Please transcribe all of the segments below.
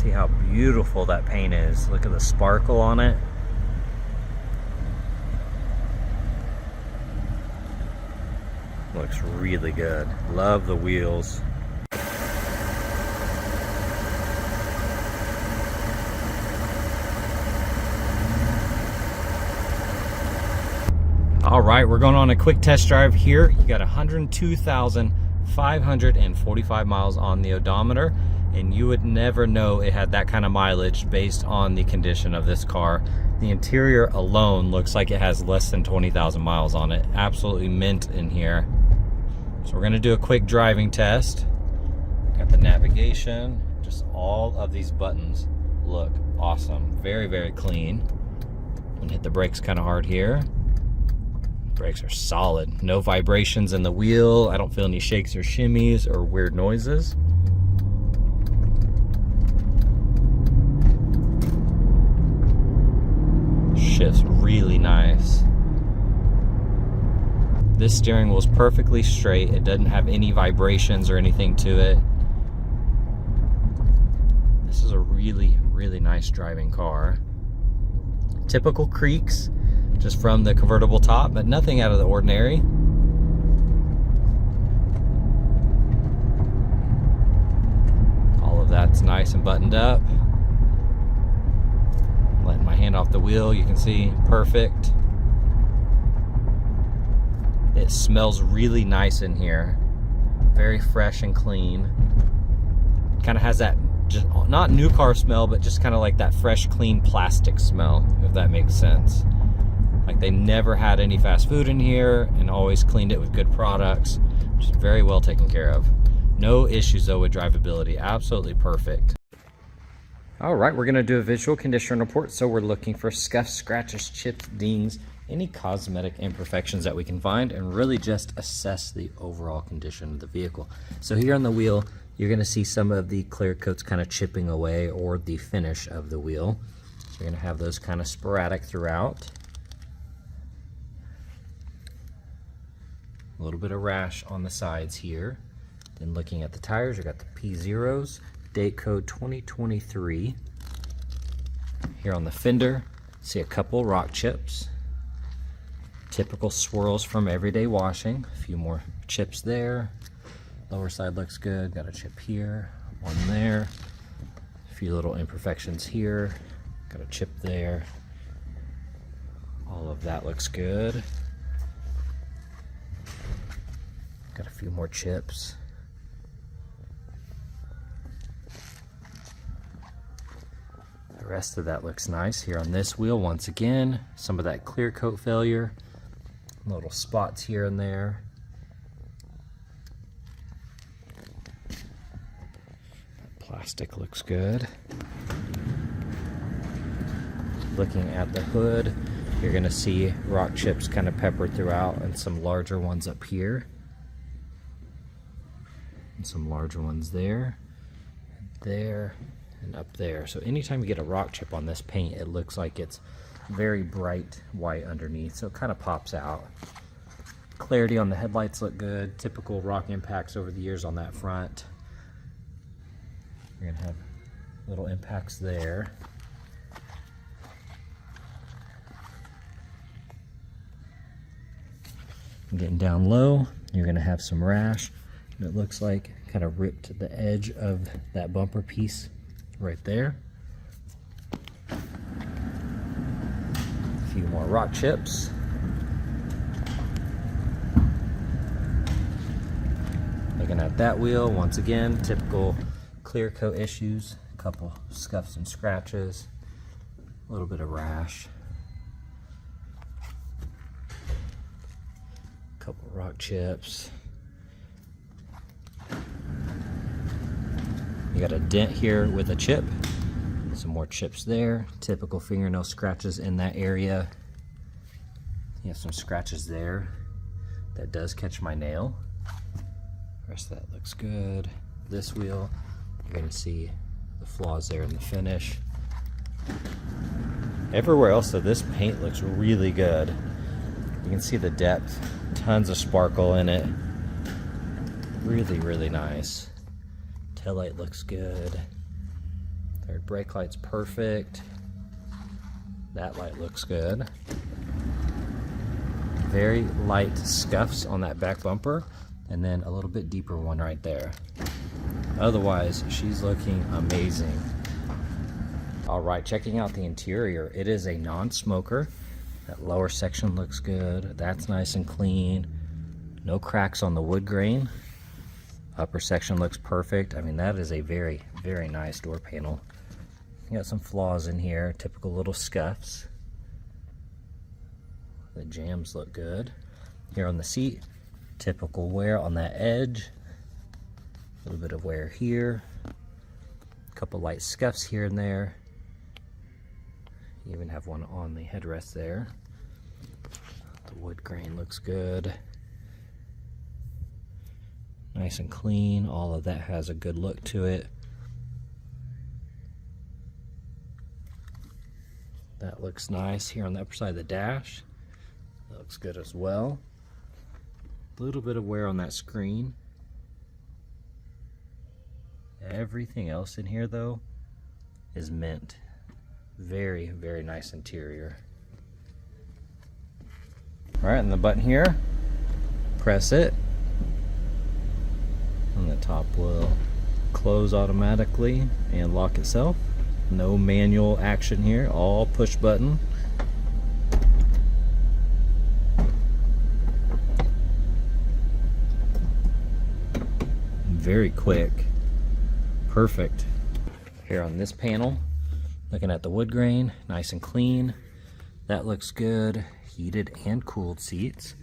See how beautiful that paint is. Look at the sparkle on it. Looks really good. Love the wheels. All right, we're going on a quick test drive here. You got 102,545 miles on the odometer, and you would never know it had that kind of mileage based on the condition of this car. The interior alone looks like it has less than 20,000 miles on it. Absolutely mint in here. So we're gonna do a quick driving test. Got the navigation, just all of these buttons look awesome. Very, very clean. I'm gonna hit the brakes kind of hard here. Brakes are solid. No vibrations in the wheel. I don't feel any shakes or shimmies or weird noises. Shifts really nice. This steering wheel is perfectly straight. It doesn't have any vibrations or anything to it. This is a really, really nice driving car. Typical creaks just from the convertible top, but nothing out of the ordinary. All of that's nice and buttoned up. Letting my hand off the wheel, you can see perfect. It smells really nice in here. Very fresh and clean. Kind of has that, just not new car smell, but just kind of like that fresh, clean plastic smell, if that makes sense. Like they never had any fast food in here and always cleaned it with good products. Just very well taken care of. No issues though with drivability. Absolutely perfect. All right, we're gonna do a visual condition report. So we're looking for scuffs, scratches, chips, dings, any cosmetic imperfections that we can find, and really just assess the overall condition of the vehicle. So here on the wheel, you're gonna see some of the clear coats kind of chipping away, or the finish of the wheel. So you're gonna have those kind of sporadic throughout. A little bit of rash on the sides here. Then looking at the tires, you got the P0s, date code 2023. Here on the fender, see a couple rock chips. Typical swirls from everyday washing. A few more chips there. Lower side looks good. Got a chip here, one there. A few little imperfections here. Got a chip there. All of that looks good. Got a few more chips. The rest of that looks nice. Here on this wheel, once again, some of that clear coat failure. Little spots here and there. That plastic looks good. Looking at the hood, you're gonna see rock chips kind of peppered throughout, and some larger ones up here. And some larger ones there, and up there. So anytime you get a rock chip on this paint, it looks like it's very bright white underneath, so it kind of pops out. Clarity on the headlights look good. Typical rock impacts over the years on that front. You're gonna have little impacts there. Getting down low, you're gonna have some rash. It looks like kind of ripped the edge of that bumper piece right there. A few more rock chips. Looking at that wheel, once again, typical clear coat issues. A couple scuffs and scratches. A little bit of rash. A couple rock chips. You got a dent here with a chip. Some more chips there. Typical fingernail scratches in that area. You have some scratches there. That does catch my nail. The rest of that looks good. This wheel, you're gonna see the flaws there in the finish. Everywhere else though, this paint looks really good. You can see the depth, tons of sparkle in it. Really, really nice. Taillight looks good. Third brake light's perfect. That light looks good. Very light scuffs on that back bumper, and then a little bit deeper one right there. Otherwise, she's looking amazing. All right, checking out the interior. It is a non-smoker. That lower section looks good. That's nice and clean. No cracks on the wood grain. Upper section looks perfect. I mean, that is a very, very nice door panel. You got some flaws in here, typical little scuffs. The jambs look good. Here on the seat, typical wear on that edge. A little bit of wear here. A couple light scuffs here and there. You even have one on the headrest there. The wood grain looks good. Nice and clean. All of that has a good look to it. That looks nice here on the upper side of the dash. That looks good as well. A little bit of wear on that screen. Everything else in here though is mint. Very, very nice interior. Alright, and the button here, press it, and the top will close automatically and lock itself. No manual action here, all push button. Very quick. Perfect. Here on this panel, looking at the wood grain, nice and clean. That looks good. Heated and cooled seats.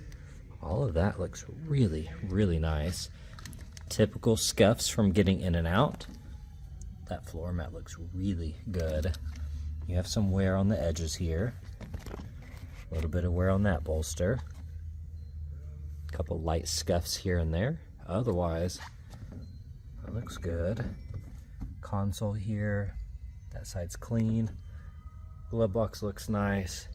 All of that looks really, really nice. Typical scuffs from getting in and out. That floor mat looks really good. You have some wear on the edges here. A little bit of wear on that bolster. A couple light scuffs here and there. Otherwise, it looks good. Console here. That side's clean. Glove box looks nice.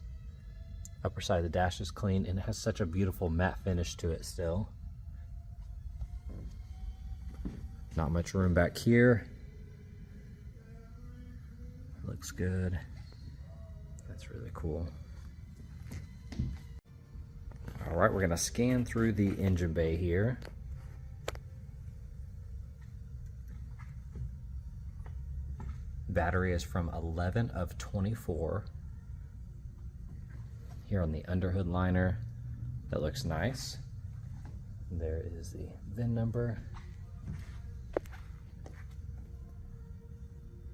Upper side of the dash is clean, and it has such a beautiful matte finish to it still. Not much room back here. Looks good. That's really cool. All right, we're gonna scan through the engine bay here. Battery is from 11 of 24. Here on the underhood liner, that looks nice. There is the VIN number.